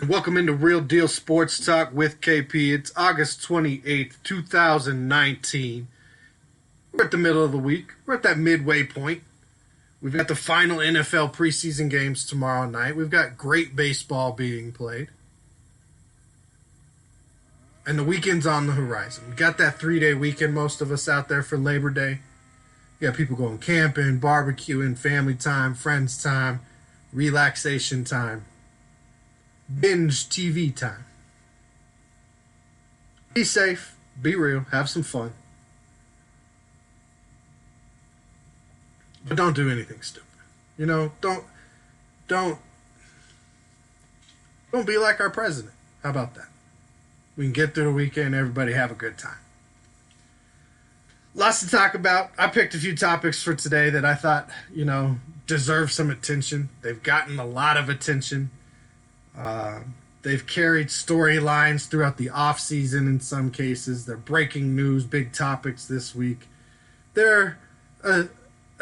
Welcome into Real Deal Sports Talk with KP. It's August 28th, 2019. We're at the middle of the week. We're at that midway point. We've got the final NFL preseason games tomorrow night. We've got great baseball being played. And the weekend's on the horizon. We got that 3-day weekend, most of us out there for Labor Day. You got people going camping, barbecuing, family time, friends time, relaxation time. Binge TV time. Be safe, be real, have some fun. But don't do anything stupid. You know, don't be like our president. How about that? We can get through the weekend, everybody have a good time. Lots to talk about. I picked a few topics for today that I thought, deserve some attention. They've gotten a lot of attention. They've carried storylines throughout the off-season in some cases. They're breaking news, big topics this week. They're a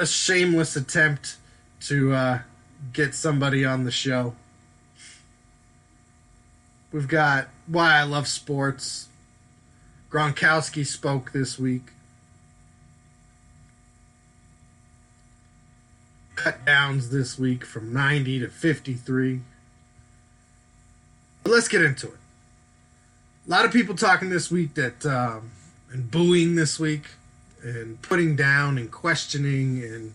shameless attempt to get somebody on the show. We've got Why I Love Sports. Gronkowski spoke this week. Cut downs this week from 90 to 53. But let's get into it. A lot of people talking this week that and booing this week and putting down and questioning and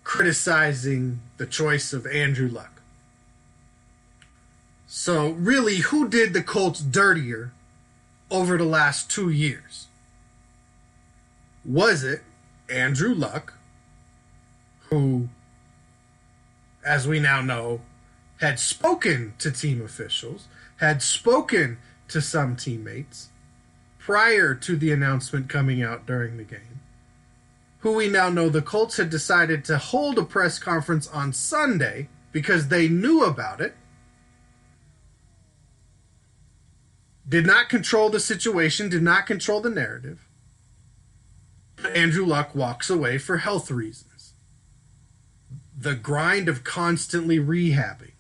criticizing the choice of Andrew Luck. So really, who did the Colts dirtier over the last 2 years? Was it Andrew Luck, who, as we now know, had spoken to team officials, had spoken to some teammates prior to the announcement coming out during the game, who we now know the Colts had decided to hold a press conference on Sunday because they knew about it, did not control the situation, did not control the narrative. Andrew Luck walks away for health reasons. The grind of constantly rehabbing,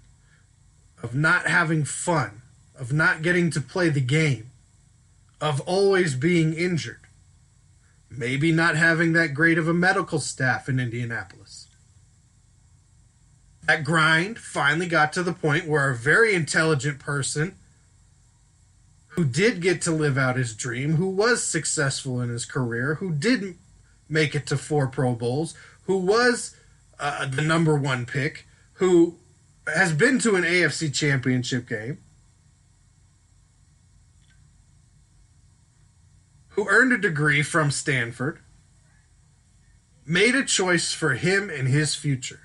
of not having fun, of not getting to play the game, of always being injured, maybe not having that great of a medical staff in Indianapolis. That grind finally got to the point where a very intelligent person who did get to live out his dream, who was successful in his career, who did make it to 4 Pro Bowls, who was the number 1 pick, who has been to an AFC championship game, who earned a degree from Stanford, made a choice for him and his future.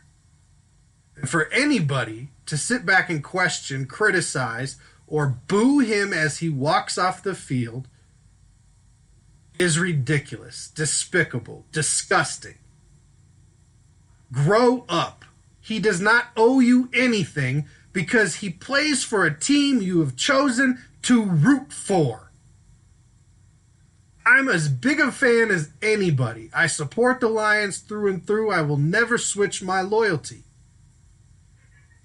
And for anybody to sit back and question, criticize, or boo him as he walks off the field is ridiculous, despicable, disgusting. Grow up. He does not owe you anything because he plays for a team you have chosen to root for. I'm as big a fan as anybody. I support the Lions through and through. I will never switch my loyalty.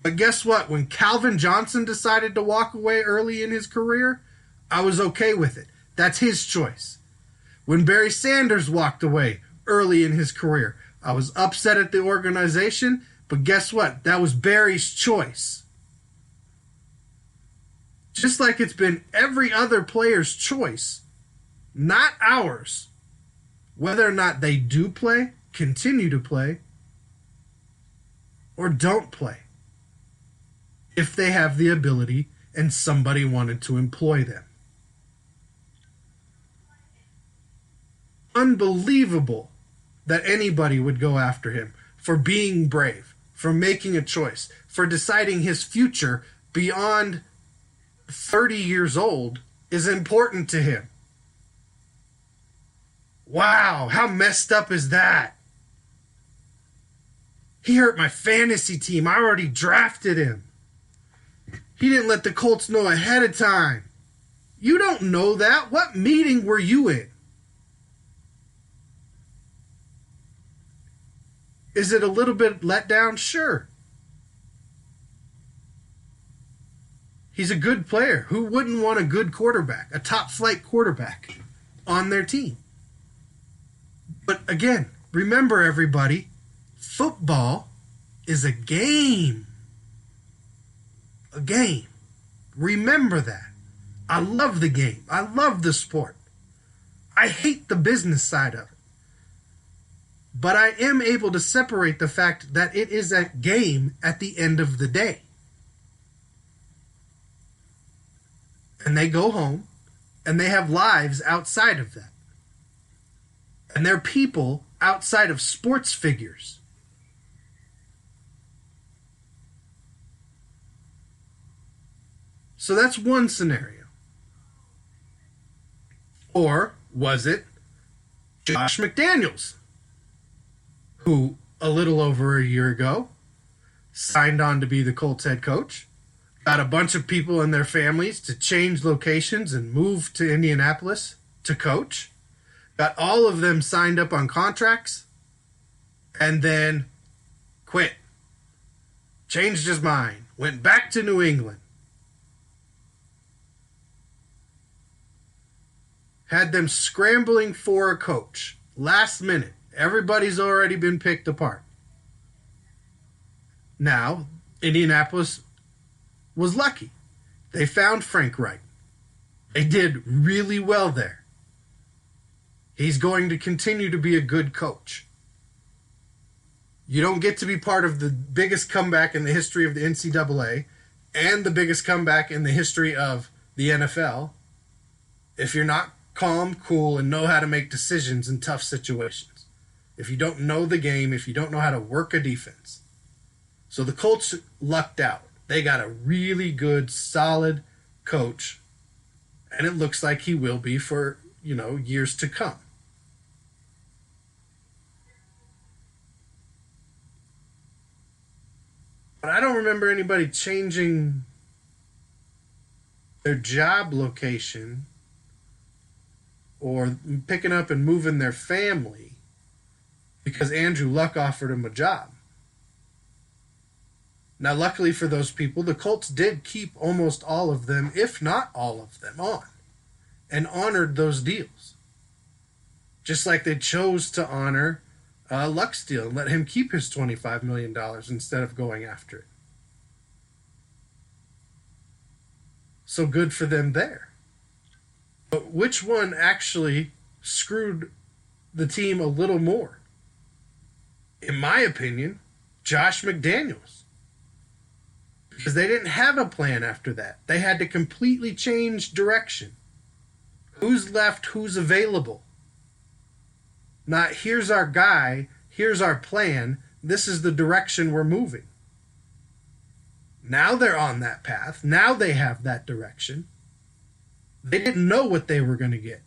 But guess what? When Calvin Johnson decided to walk away early in his career, I was okay with it. That's his choice. When Barry Sanders walked away early in his career, I was upset at the organization, but guess what? That was Barry's choice. Just like it's been every other player's choice, not ours, whether or not they do play, continue to play, or don't play, if they have the ability and somebody wanted to employ them. Unbelievable that anybody would go after him for being brave, for making a choice, for deciding his future beyond 30 years old is important to him. Wow, how messed up is that? He hurt my fantasy team. I already drafted him. He didn't let the Colts know ahead of time. You don't know that. What meeting were you in? Is it a little bit let down? Sure. He's a good player. Who wouldn't want a good quarterback, a top flight quarterback on their team? But again, remember everybody, football is a game. A game. Remember that. I love the game. I love the sport. I hate the business side of it. But I am able to separate the fact that it is a game at the end of the day. And they go home and they have lives outside of that. And they're people outside of sports figures. So that's one scenario. Or was it Josh McDaniels, who a little over a year ago signed on to be the Colts head coach, got a bunch of people and their families to change locations and move to Indianapolis to coach, got all of them signed up on contracts, and then quit, changed his mind, went back to New England, had them scrambling for a coach last minute. Everybody's already been picked apart. Now, Indianapolis was lucky. They found Frank Reich. They did really well there. He's going to continue to be a good coach. You don't get to be part of the biggest comeback in the history of the NCAA and the biggest comeback in the history of the NFL if you're not calm, cool, and know how to make decisions in tough situations. If you don't know the game, if you don't know how to work a defense. So the Colts lucked out. They got a really good, solid coach, and it looks like he will be for, years to come. But I don't remember anybody changing their job location or picking up and moving their family because Andrew Luck offered him a job. Now, luckily for those people, the Colts did keep almost all of them, if not all of them, on and honored those deals. Just like they chose to honor Luck's deal and let him keep his $25 million instead of going after it. So good for them there. But which one actually screwed the team a little more? In my opinion, Josh McDaniels. Because they didn't have a plan after that. They had to completely change direction. Who's left, who's available. Not, here's our guy, here's our plan, this is the direction we're moving. Now they're on that path. Now they have that direction. They didn't know what they were going to get.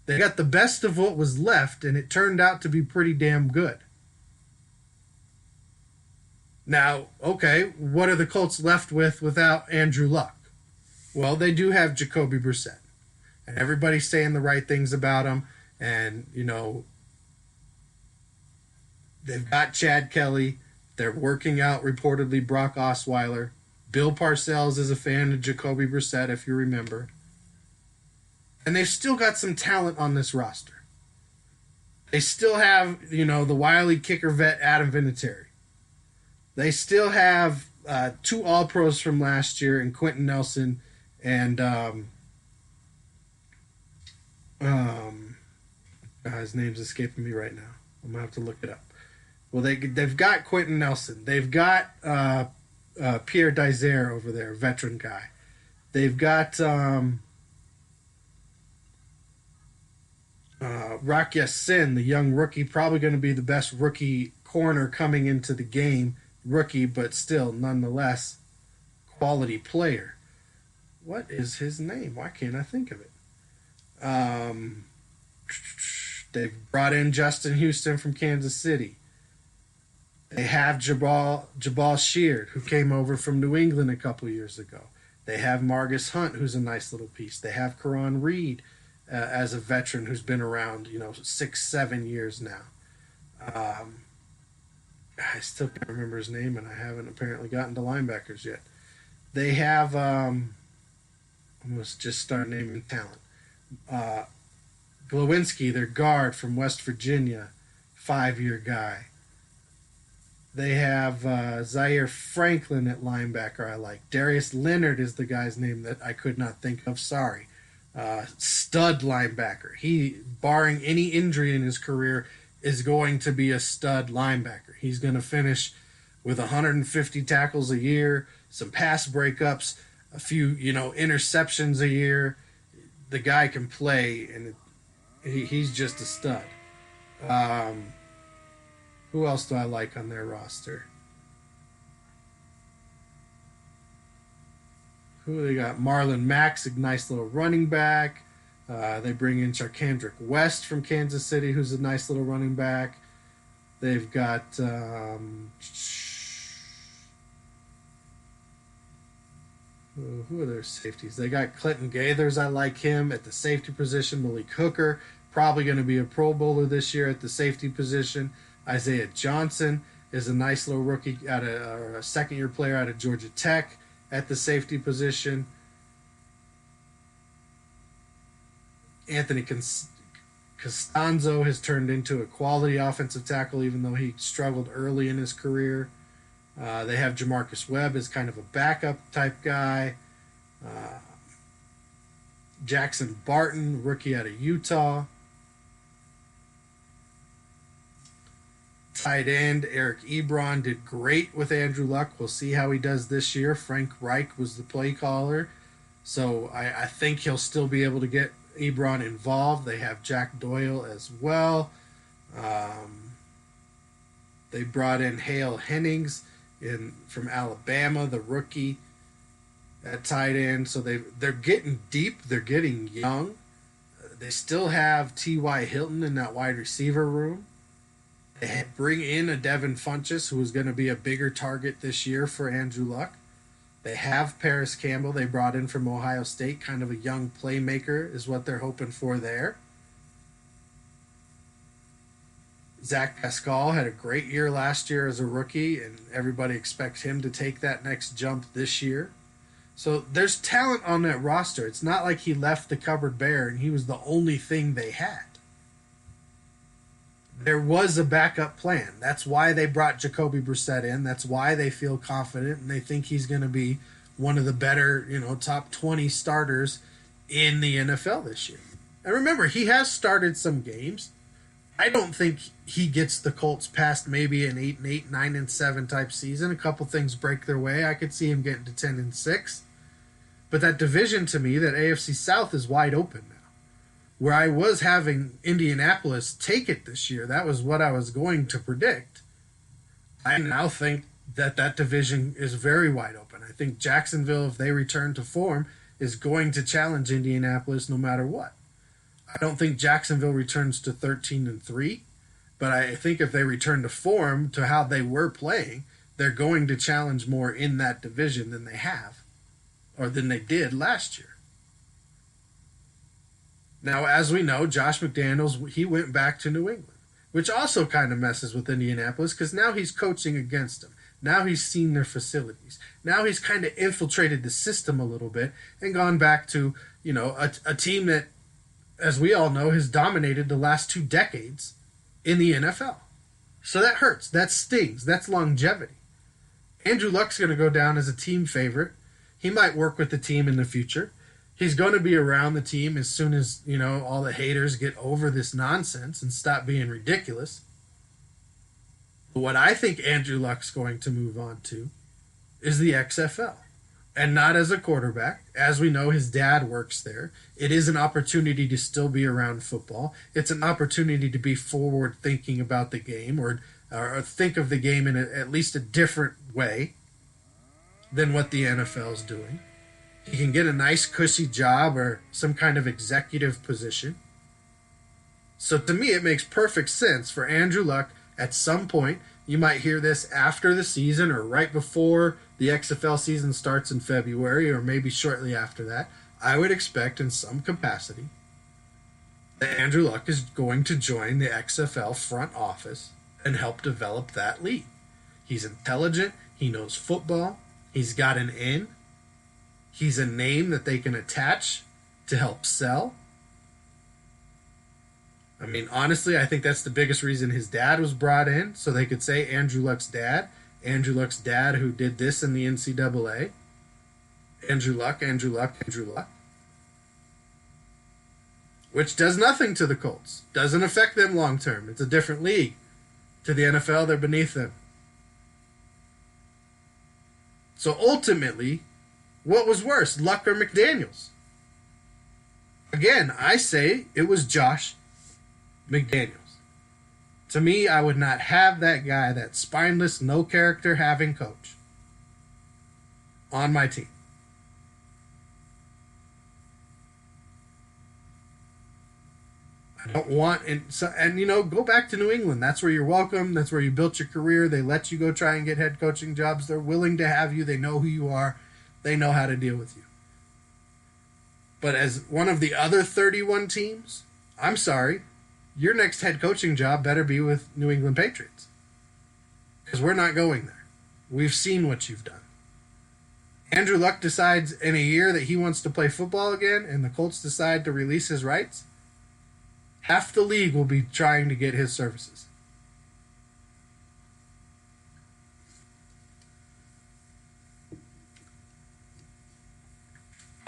They got the best of what was left, and it turned out to be pretty damn good. Now, okay, what are the Colts left with without Andrew Luck? Well, they do have Jacoby Brissett. And everybody's saying the right things about him. And, they've got Chad Kelly. They're working out, reportedly, Brock Osweiler. Bill Parcells is a fan of Jacoby Brissett, if you remember. And they've still got some talent on this roster. They still have, the wily kicker vet Adam Vinatieri. They still have two All-Pros from last year in Quentin Nelson and his name's escaping me right now. I'm going to have to look it up. Well, they've got Quentin Nelson. They've got Pierre Dizer over there, veteran guy. They've got Rock Ya-Sin, the young rookie, probably going to be the best rookie corner coming into the game. Rookie, but still, nonetheless, quality player. What is his name? Why can't I think of it? They've brought in Justin Houston from Kansas City. They have Jabal Sheard, who came over from New England a couple years ago. They have Margus Hunt, who's a nice little piece. They have Karan Reed as a veteran who's been around, 6-7 years now. I still can't remember his name, and I haven't apparently gotten to linebackers yet. They have, I must just start naming talent. Uh, Glowinski, their guard from West Virginia, 5-year guy. They have Zaire Franklin at linebacker. I like Darius Leonard is the guy's name that I could not think of. Sorry, stud linebacker. He, barring any injury in his career, is going to be a stud linebacker. He's going to finish with 150 tackles a year, some pass breakups, a few interceptions a year. The guy can play, and he's just a stud. Who else do I like on their roster? Who they got? Marlon Mack's a nice little running back. They bring in Charkandrick West from Kansas City, who's a nice little running back. They've got who are their safeties? They got Clinton Gaithers. I like him at the safety position. Malik Hooker, probably going to be a Pro Bowler this year at the safety position. Isaiah Johnson is a nice little rookie or a second-year player out of Georgia Tech at the safety position. Anthony Costanzo has turned into a quality offensive tackle, even though he struggled early in his career. They have Jamarcus Webb as kind of a backup type guy. Jackson Barton, rookie out of Utah. Tight end Eric Ebron did great with Andrew Luck. We'll see how he does this year. Frank Reich was the play caller, so I think he'll still be able to get Ebron involved. They have Jack Doyle as well. They brought in Hale Hennings from Alabama, the rookie at tight end. So they're getting deep. They're getting young. They still have T.Y. Hilton in that wide receiver room. They bring in a Devin Funchess, who is going to be a bigger target this year for Andrew Luck. They have Paris Campbell they brought in from Ohio State, kind of a young playmaker is what they're hoping for there. Zach Pascal had a great year last year as a rookie, and everybody expects him to take that next jump this year. So there's talent on that roster. It's not like he left the cupboard bare and he was the only thing they had. There was a backup plan. That's why they brought Jacoby Brissett in. That's why they feel confident and they think he's going to be one of the better, top 20 starters in the NFL this year. And remember, he has started some games. I don't think he gets the Colts past maybe an 8-8, 9-7 type season. A couple things break their way. I could see him getting to 10-6. But that division to me, that AFC South, is wide open now. Where I was having Indianapolis take it this year, that was what I was going to predict. I now think that division is very wide open. I think Jacksonville, if they return to form, is going to challenge Indianapolis no matter what. I don't think Jacksonville returns to 13-3, but I think if they return to form, to how they were playing, they're going to challenge more in that division than they have, or than they did last year. Now, as we know, Josh McDaniels, he went back to New England, which also kind of messes with Indianapolis because now he's coaching against them. Now he's seen their facilities. Now he's kind of infiltrated the system a little bit and gone back to, a team that, as we all know, has dominated the last 2 decades in the NFL. So that hurts. That stings. That's longevity. Andrew Luck's going to go down as a team favorite. He might work with the team in the future. He's going to be around the team as soon as, all the haters get over this nonsense and stop being ridiculous. But what I think Andrew Luck's going to move on to is the XFL. And not as a quarterback. As we know, his dad works there. It is an opportunity to still be around football. It's an opportunity to be forward thinking about the game or think of the game in at least a different way than what the NFL is doing. He can get a nice cushy job or some kind of executive position. So to me, it makes perfect sense for Andrew Luck at some point. You might hear this after the season or right before the XFL season starts in February or maybe shortly after that. I would expect in some capacity that Andrew Luck is going to join the XFL front office and help develop that league. He's intelligent. He knows football. He's got an in. He's a name that they can attach to help sell. I mean, honestly, I think that's the biggest reason his dad was brought in, so they could say Andrew Luck's dad. Andrew Luck's dad who did this in the NCAA. Andrew Luck, Andrew Luck, Andrew Luck. Which does nothing to the Colts. Doesn't affect them long term. It's a different league. To the NFL, they're beneath them. So ultimately, what was worse, Luck or McDaniels? Again, I say it was Josh McDaniels. To me, I would not have that guy, that spineless, no character having coach, on my team. I don't want, and you know, go back to New England. That's where you're welcome. That's where you built your career. They let you go try and get head coaching jobs. They're willing to have you. They know who you are. They know how to deal with you. But as one of the other 31 teams, I'm sorry, your next head coaching job better be with New England Patriots. Because we're not going there. We've seen what you've done. Andrew Luck decides in a year that he wants to play football again, and the Colts decide to release his rights. Half the league will be trying to get his services.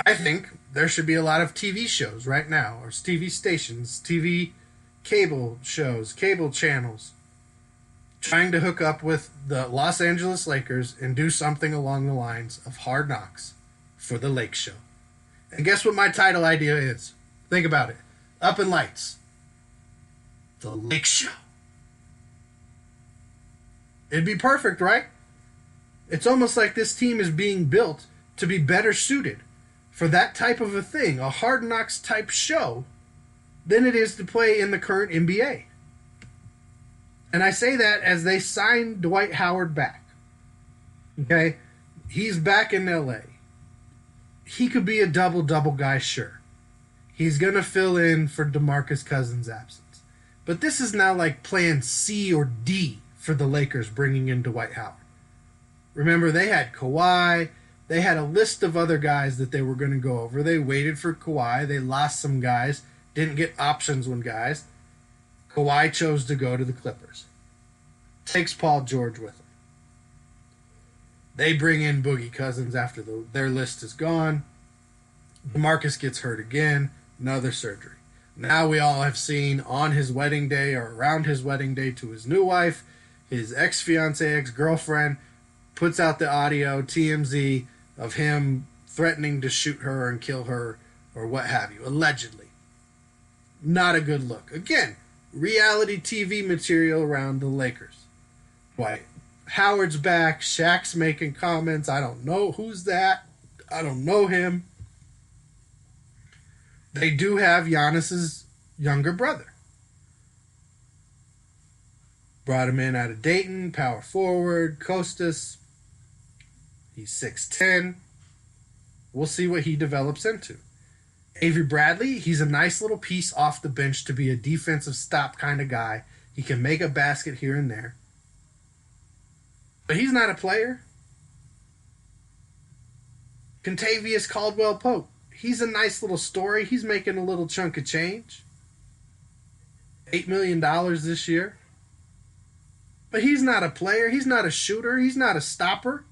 I think there should be a lot of TV shows right now, or TV stations, TV cable shows, cable channels, trying to hook up with the Los Angeles Lakers and do something along the lines of Hard Knocks for the Lakeshow. And guess what my title idea is? Think about it. Up in Lights. The Lakeshow. It'd be perfect, right? It's almost like this team is being built to be better suited for that type of a thing, a Hard Knocks type show, than it is to play in the current NBA. And I say that as they sign Dwight Howard back. Okay? He's back in LA. He could be a double-double guy, sure. He's going to fill in for DeMarcus Cousins' absence. But this is now like plan C or D for the Lakers bringing in Dwight Howard. Remember, they had Kawhi. They had a list of other guys that they were going to go over. They waited for Kawhi. They lost some guys. Didn't get options when guys. Kawhi chose to go to the Clippers. Takes Paul George with him. They bring in Boogie Cousins after their list is gone. DeMarcus gets hurt again. Another surgery. Now we all have seen on his wedding day or around his wedding day to his new wife, his ex-fiancée, ex-girlfriend, puts out the audio, TMZ, of him threatening to shoot her and kill her or what have you, allegedly. Not a good look. Again, reality TV material around the Lakers. Dwight Howard's back. Shaq's making comments. I don't know who's that. I don't know him. They do have Giannis's younger brother. Brought him in out of Dayton, power forward, Costas. He's 6'10". We'll see what he develops into. Avery Bradley, he's a nice little piece off the bench to be a defensive stop kind of guy. He can make a basket here and there. But he's not a player. Contavious Caldwell-Pope, he's a nice little story. He's making a little chunk of change. $8 million this year. But he's not a player. He's not a shooter. He's not a stopper.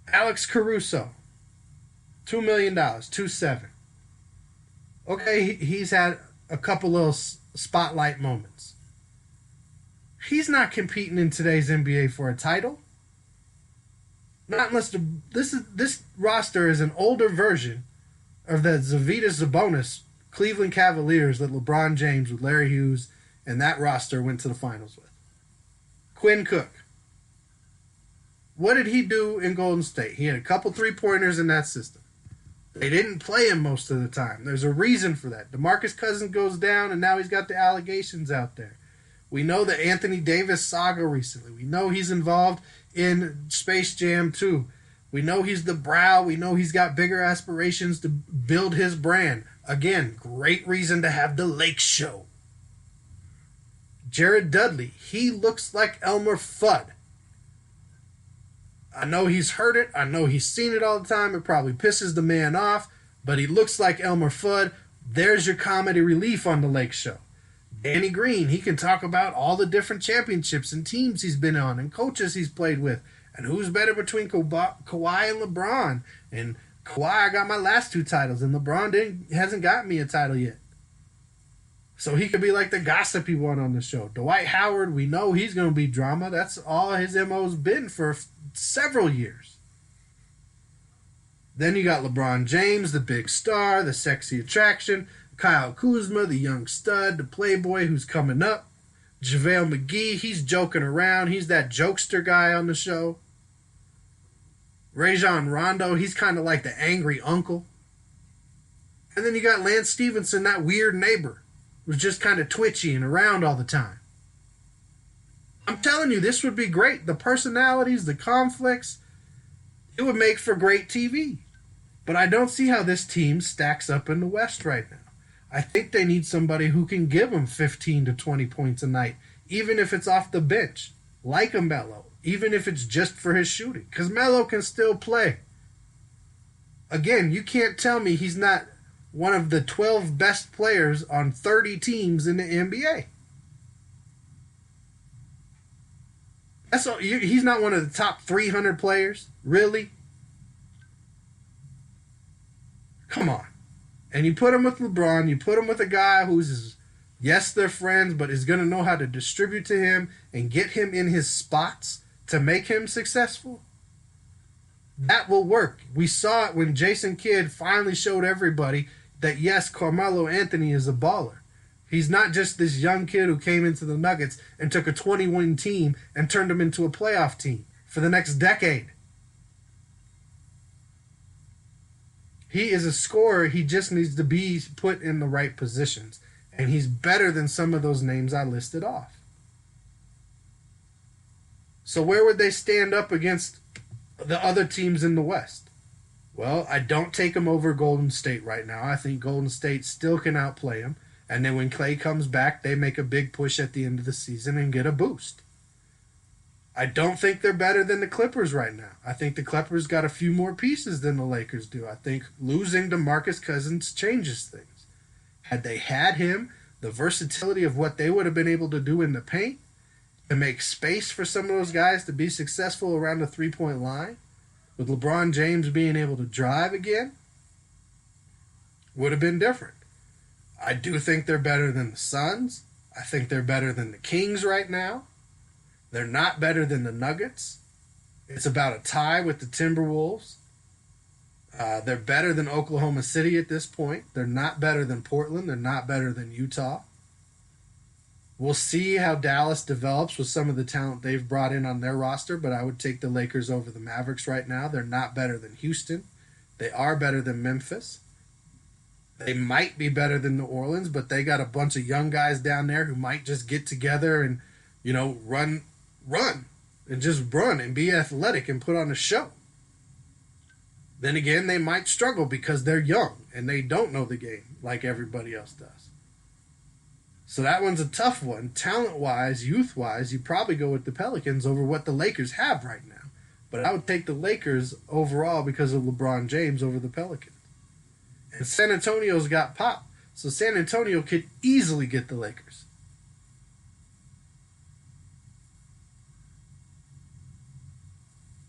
Alex Caruso, $2 million, 2.7. Okay, he's had a couple little spotlight moments. He's not competing in today's NBA for a title. Not unless this roster is an older version of the Zavitas Sabonis Cleveland Cavaliers that LeBron James with Larry Hughes and that roster went to the finals with. Quinn Cook. What did he do in Golden State? He had a couple three-pointers in that system. They didn't play him most of the time. There's a reason for that. DeMarcus Cousins goes down, and now he's got the allegations out there. We know the Anthony Davis saga recently. We know he's involved in Space Jam 2. We know he's the brow. We know he's got bigger aspirations to build his brand. Again, great reason to have the Lakeshow. Jared Dudley, he looks like Elmer Fudd. I know he's heard it. I know he's seen it all the time. It probably pisses the man off, but he looks like Elmer Fudd. There's your comedy relief on the Lake Show. Danny Green, he can talk about all the different championships and teams he's been on and coaches he's played with and who's better between Kawhi and LeBron. And Kawhi, I got my last 2 titles, and LeBron hasn't got me a title yet. So he could be like the gossipy one on the show. Dwight Howard, we know he's going to be drama. That's all his MO's been for several years. Then you got LeBron James, the big star, the sexy attraction. Kyle Kuzma, the young stud, the playboy who's coming up. JaVale McGee, he's joking around. He's that jokester guy on the show. Rajon Rondo, he's kind of like the angry uncle. And then you got Lance Stevenson, that weird neighbor, who's just kind of twitchy and around all the time. I'm telling you, this would be great. The personalities, the conflicts, it would make for great TV. But I don't see how this team stacks up in the West right now. I think they need somebody who can give them 15 to 20 points a night, even if it's off the bench, like a Melo, even if it's just for his shooting, because Melo can still play. Again, you can't tell me he's not one of the 12 best players on 30 teams in the NBA. That's all, he's not one of the top 300 players, really? Come on. And you put him with LeBron, you put him with a guy who's, yes, they're friends, but is going to know how to distribute to him and get him in his spots to make him successful. That will work. We saw it when Jason Kidd finally showed everybody that, yes, Carmelo Anthony is a baller. He's not just this young kid who came into the Nuggets and took a 20-win team and turned them into a playoff team for the next decade. He is a scorer. He just needs to be put in the right positions. And he's better than some of those names I listed off. So where would they stand up against the other teams in the West? Well, I don't take them over Golden State right now. I think Golden State still can outplay them. And then when Klay comes back, they make a big push at the end of the season and get a boost. I don't think they're better than the Clippers right now. I think the Clippers got a few more pieces than the Lakers do. I think losing DeMarcus Cousins changes things. Had they had him, the versatility of what they would have been able to do in the paint, to make space for some of those guys to be successful around the three-point line, with LeBron James being able to drive again, would have been different. I do think they're better than the Suns. I think they're better than the Kings right now. They're not better than the Nuggets. It's about a tie with the Timberwolves. They're better than Oklahoma City at this point. They're not better than Portland. They're not better than Utah. We'll see how Dallas develops with some of the talent they've brought in on their roster, but I would take the Lakers over the Mavericks right now. They're not better than Houston. They are better than Memphis. They might be better than New Orleans, but they got a bunch of young guys down there who might just get together and, run and be athletic and put on a show. Then again, they might struggle because they're young and they don't know the game like everybody else does. So that one's a tough one. Talent-wise, youth-wise, you probably go with the Pelicans over what the Lakers have right now. But I would take the Lakers overall because of LeBron James over the Pelicans. And San Antonio's got pop, so San Antonio could easily get the Lakers.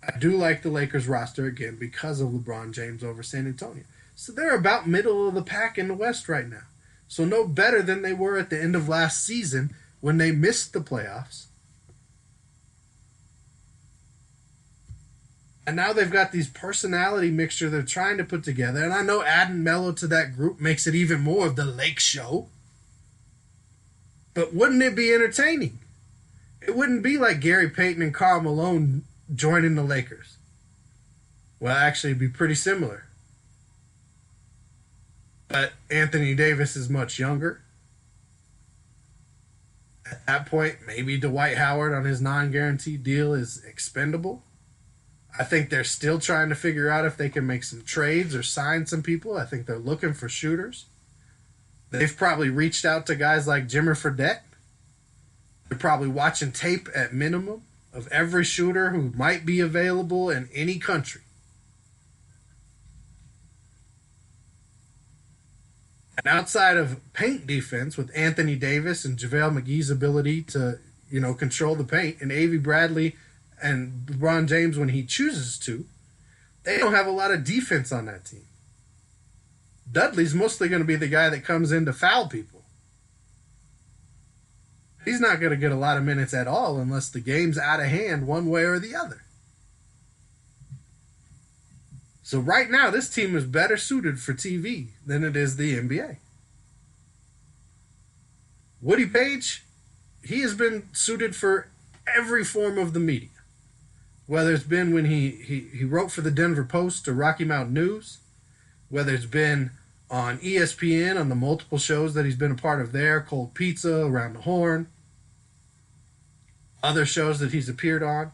I do like the Lakers roster again because of LeBron James over San Antonio. So they're about middle of the pack in the West right now. So no better than they were at the end of last season when they missed the playoffs. And now they've got these personality mixture they're trying to put together. And I know adding Melo to that group makes it even more of the Lake Show. But wouldn't it be entertaining? It wouldn't be like Gary Payton and Karl Malone joining the Lakers. Well, actually, it'd be pretty similar. But Anthony Davis is much younger. At that point, maybe Dwight Howard on his non-guaranteed deal is expendable. I think they're still trying to figure out if they can make some trades or sign some people. I think they're looking for shooters. They've probably reached out to guys like Jimmer Fredette. They're probably watching tape at minimum of every shooter who might be available in any country. And outside of paint defense, with Anthony Davis and JaVale McGee's ability to, control the paint, and Avery Bradley and LeBron James when he chooses to, they don't have a lot of defense on that team. Dudley's mostly going to be the guy that comes in to foul people. He's not going to get a lot of minutes at all unless the game's out of hand one way or the other. So right now, this team is better suited for TV than it is the NBA. Woody Page, he has been suited for every form of the media. Whether it's been when he wrote for the Denver Post or Rocky Mountain News, whether it's been on ESPN on the multiple shows that he's been a part of there, Cold Pizza, Around the Horn, other shows that he's appeared on,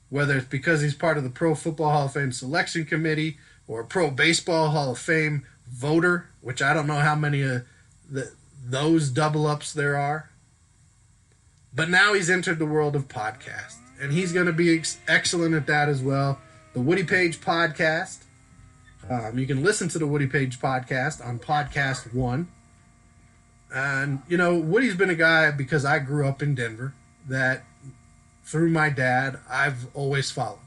whether it's because he's part of the Pro Football Hall of Fame Selection Committee or Pro Baseball Hall of Fame voter, which I don't know how many of those double-ups there are. But now he's entered the world of podcasts, and he's going to be excellent at that as well. The Woody Page Podcast. You can listen to the Woody Page Podcast on Podcast One. And, Woody's been a guy, because I grew up in Denver, that through my dad, I've always followed.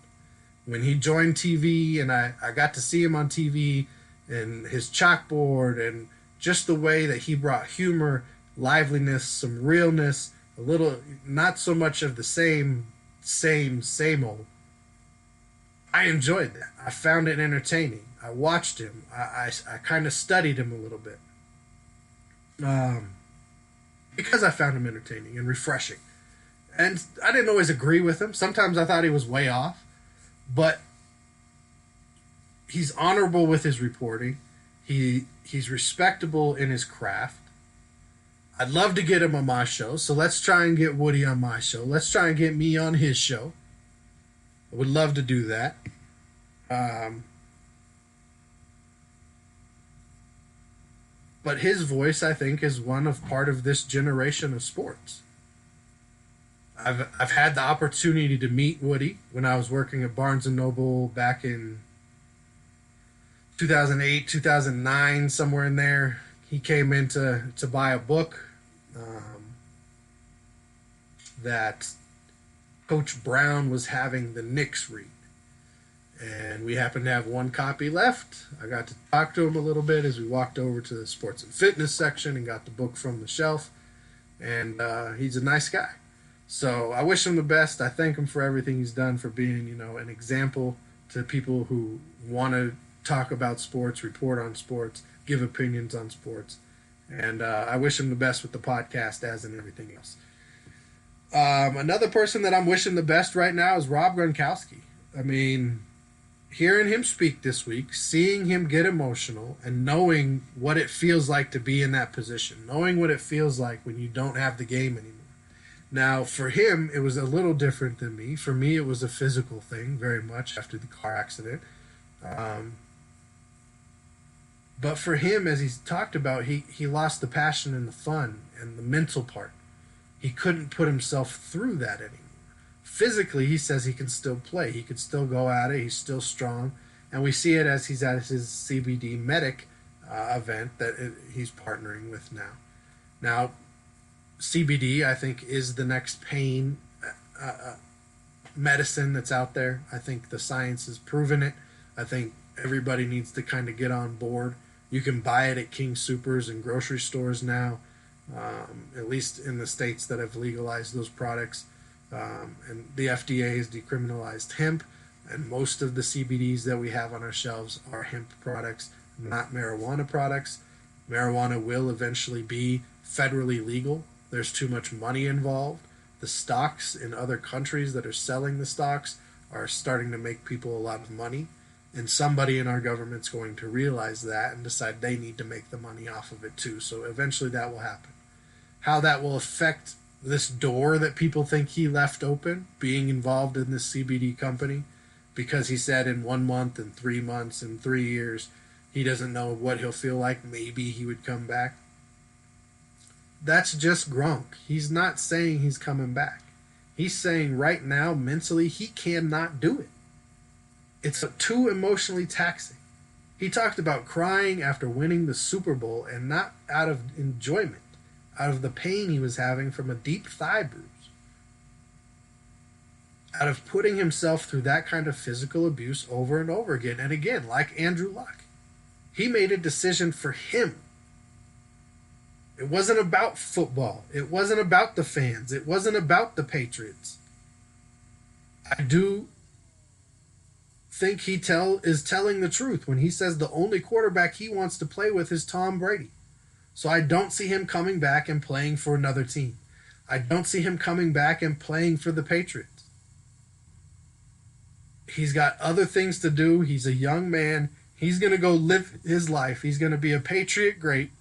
When he joined TV and I got to see him on TV and his chalkboard and just the way that he brought humor, liveliness, some realness, a little, not so much of the same old. I enjoyed that. I found it entertaining. I watched him. I kind of studied him a little bit. Because I found him entertaining and refreshing. And I didn't always agree with him. Sometimes I thought he was way off. But he's honorable with his reporting. He's respectable in his craft. I'd love to get him on my show, so let's try and get Woody on my show. Let's try and get me on his show. I would love to do that. But his voice, I think, is one of part of this generation of sports. I've had the opportunity to meet Woody when I was working at Barnes & Noble back in 2008, 2009, somewhere in there. He came in to buy a book that Coach Brown was having the Knicks read. And we happened to have one copy left. I got to talk to him a little bit as we walked over to the sports and fitness section and got the book from the shelf. And he's a nice guy. So I wish him the best. I thank him for everything he's done, for being, an example to people who want to talk about sports, report on sports, give opinions on sports. And I wish him the best with the podcast, as in everything else. Another person that I'm wishing the best right now is Rob Gronkowski. I mean, hearing him speak this week, seeing him get emotional, and knowing what it feels like to be in that position, knowing what it feels like when you don't have the game anymore. Now, for him, it was a little different than me. For me, it was a physical thing, very much, after the car accident. But for him, as he's talked about, he lost the passion and the fun and the mental part. He couldn't put himself through that anymore. Physically, he says he can still play. He could still go at it. He's still strong. And we see it as he's at his CBD Medic event that he's partnering with now. Now, CBD, I think, is the next pain medicine that's out there. I think the science has proven it. I think everybody needs to kind of get on board. You can buy it at King Soopers and grocery stores now, at least in the states that have legalized those products. And the FDA has decriminalized hemp, and most of the CBDs that we have on our shelves are hemp products, not marijuana products. Marijuana will eventually be federally legal. There's too much money involved. The stocks in other countries that are selling the stocks are starting to make people a lot of money. And somebody in our government's going to realize that and decide they need to make the money off of it too. So eventually that will happen. How that will affect this door that people think he left open, being involved in this CBD company, because he said in 1 month and 3 months and 3 years, he doesn't know what he'll feel like. Maybe he would come back. That's just Gronk. He's not saying he's coming back. He's saying right now, mentally, he cannot do it. It's too emotionally taxing. He talked about crying after winning the Super Bowl and not out of enjoyment, out of the pain he was having from a deep thigh bruise, out of putting himself through that kind of physical abuse over and over again. And again, like Andrew Luck, he made a decision for him. It wasn't about football. It wasn't about the fans. It wasn't about the Patriots. I do think he is telling the truth when he says the only quarterback he wants to play with is Tom Brady. So I don't see him coming back and playing for another team. I don't see him coming back and playing for the Patriots. He's got other things to do. He's a young man. He's going to go live his life. He's going to be a Patriot great.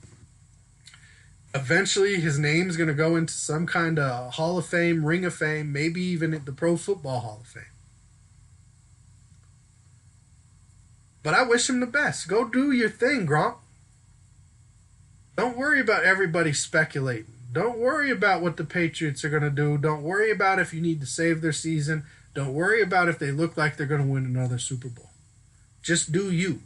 Eventually, his name's going to go into some kind of Hall of Fame, Ring of Fame, maybe even at the Pro Football Hall of Fame. But I wish him the best. Go do your thing, Gronk. Don't worry about everybody speculating. Don't worry about what the Patriots are going to do. Don't worry about if you need to save their season. Don't worry about if they look like they're going to win another Super Bowl. Just do you.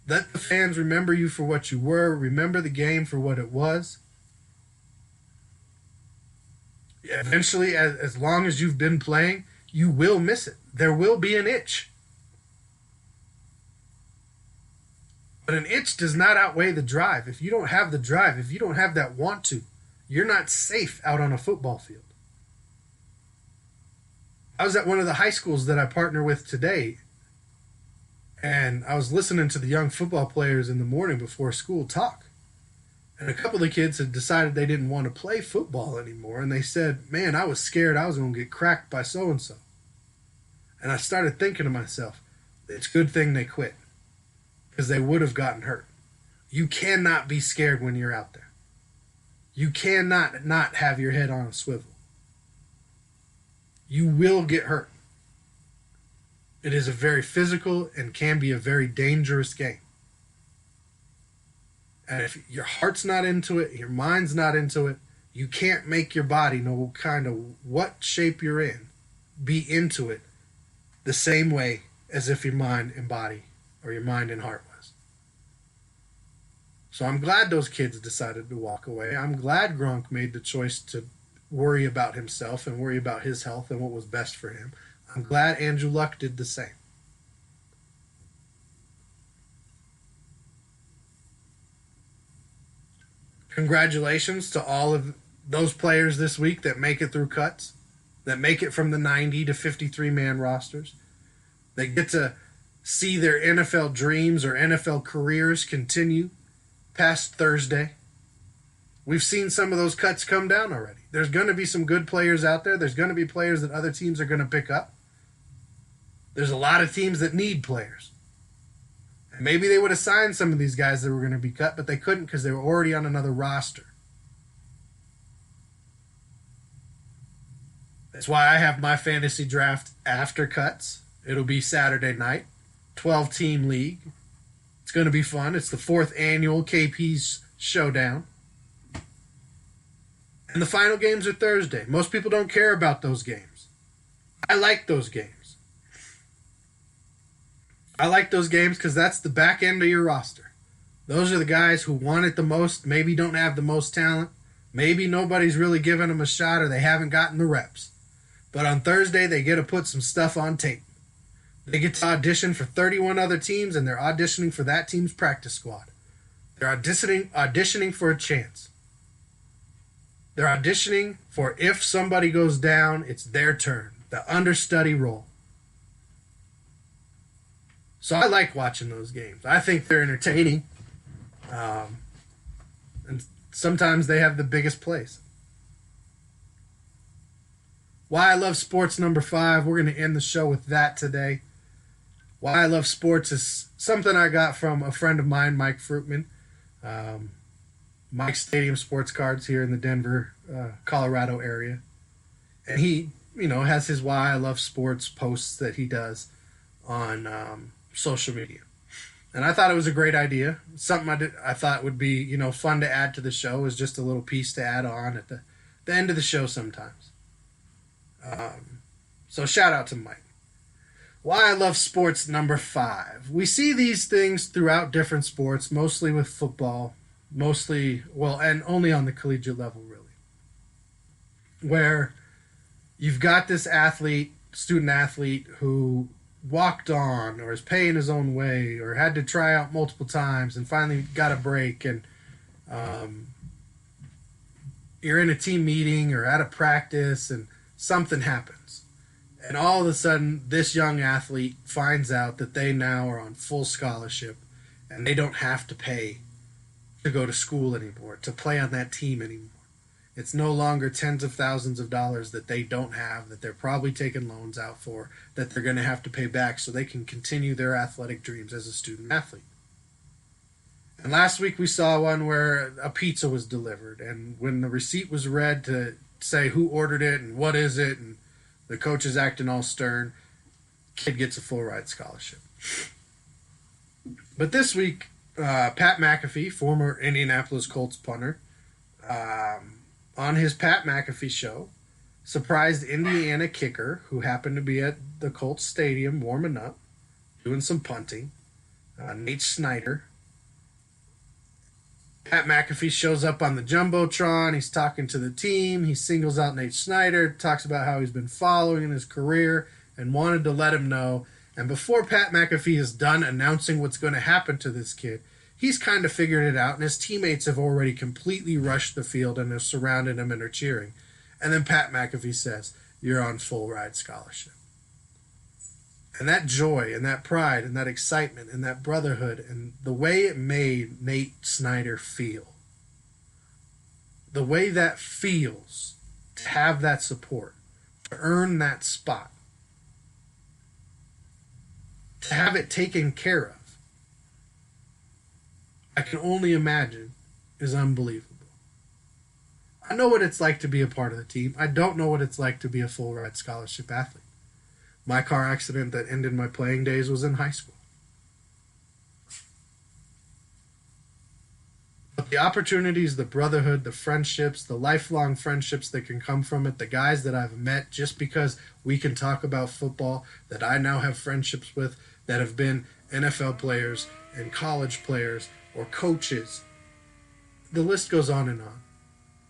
Let the fans remember you for what you were. Remember the game for what it was. Eventually, as long as you've been playing, you will miss it. There will be an itch. But an itch does not outweigh the drive. If you don't have the drive, if you don't have that want to, you're not safe out on a football field. I was at one of the high schools that I partner with today, and I was listening to the young football players in the morning before school talk. And a couple of the kids had decided they didn't want to play football anymore, and they said, man, I was scared I was going to get cracked by so-and-so. And I started thinking to myself, it's a good thing they quit, because they would have gotten hurt. You cannot be scared when you're out there. You cannot not have your head on a swivel. You will get hurt. It is a very physical and can be a very dangerous game. And if your heart's not into it, your mind's not into it, you can't make your body, no kind of what shape you're in, be into it the same way as if your mind and body or your mind and heart was. So I'm glad those kids decided to walk away. I'm glad Gronk made the choice to worry about himself and worry about his health and what was best for him. I'm glad Andrew Luck did the same. Congratulations to all of those players this week that make it through cuts, that make it from the 90 to 53-man rosters. They get to see their NFL dreams or NFL careers continue past Thursday. We've seen some of those cuts come down already. There's going to be some good players out there. There's going to be players that other teams are going to pick up. There's a lot of teams that need players. And maybe they would have signed some of these guys that were going to be cut, but they couldn't because they were already on another roster. That's why I have my fantasy draft after cuts. It'll be Saturday night, 12-team league. It's going to be fun. It's the 4th annual KP's Showdown. And the final games are Thursday. Most people don't care about those games. I like those games. I like those games because that's the back end of your roster. Those are the guys who want it the most, maybe don't have the most talent. Maybe nobody's really giving them a shot or they haven't gotten the reps. But on Thursday, they get to put some stuff on tape. They get to audition for 31 other teams, and they're auditioning for that team's practice squad. They're auditioning for a chance. They're auditioning for if somebody goes down, it's their turn. The understudy role. So I like watching those games. I think they're entertaining. And sometimes they have the biggest plays. Why I love sports number 5. We're going to end the show with that today. Why I love sports is something I got from a friend of mine, Mike Fruitman. Mike's Stadium Sports Cards here in the Denver, Colorado area. And he, has his Why I Love Sports posts that he does on social media. And I thought it was a great idea. Something I thought would be, fun to add to the show, is just a little piece to add on at the end of the show sometimes. So shout out to Mike. Why I love sports number 5. We see these things throughout different sports, mostly with football, mostly, well, and only on the collegiate level, really, where you've got this athlete, student athlete, who walked on or is paying his own way or had to try out multiple times and finally got a break. And um, you're in a team meeting or at a practice and something happens. And all of a sudden, this young athlete finds out that they now are on full scholarship and they don't have to pay to go to school anymore, to play on that team anymore. It's no longer tens of thousands of dollars that they don't have, that they're probably taking loans out for, that they're going to have to pay back so they can continue their athletic dreams as a student athlete. And last week we saw one where a pizza was delivered, and when the receipt was read to say who ordered it and what is it, and the coach is acting all stern, kid gets a full ride scholarship. But this week, Pat McAfee, former Indianapolis Colts punter, on his Pat McAfee show, surprised Indiana kicker who happened to be at the Colts stadium warming up, doing some punting, Nate Snyder. Pat McAfee shows up on the Jumbotron. He's talking to the team. He singles out Nate Snyder, talks about how he's been following his career and wanted to let him know. And before Pat McAfee is done announcing what's going to happen to this kid, he's kind of figured it out, and his teammates have already completely rushed the field and have surrounded him and are cheering. And then Pat McAfee says, "You're on full ride scholarship." And that joy and that pride and that excitement and that brotherhood and the way it made Nate Snyder feel, the way that feels to have that support, to earn that spot, to have it taken care of, I can only imagine is unbelievable. I know what it's like to be a part of the team. I don't know what it's like to be a full ride scholarship athlete. My car accident that ended my playing days was in high school. But the opportunities, the brotherhood, the friendships, the lifelong friendships that can come from it, the guys that I've met just because we can talk about football, that I now have friendships with, that have been NFL players and college players or coaches. The list goes on and on.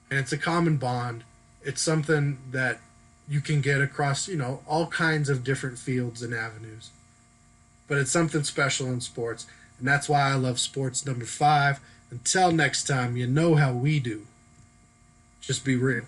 And it's a common bond. It's something that you can get across, all kinds of different fields and avenues. But it's something special in sports. And that's why I love sports number 5. Until next time, you know how we do. Just be real.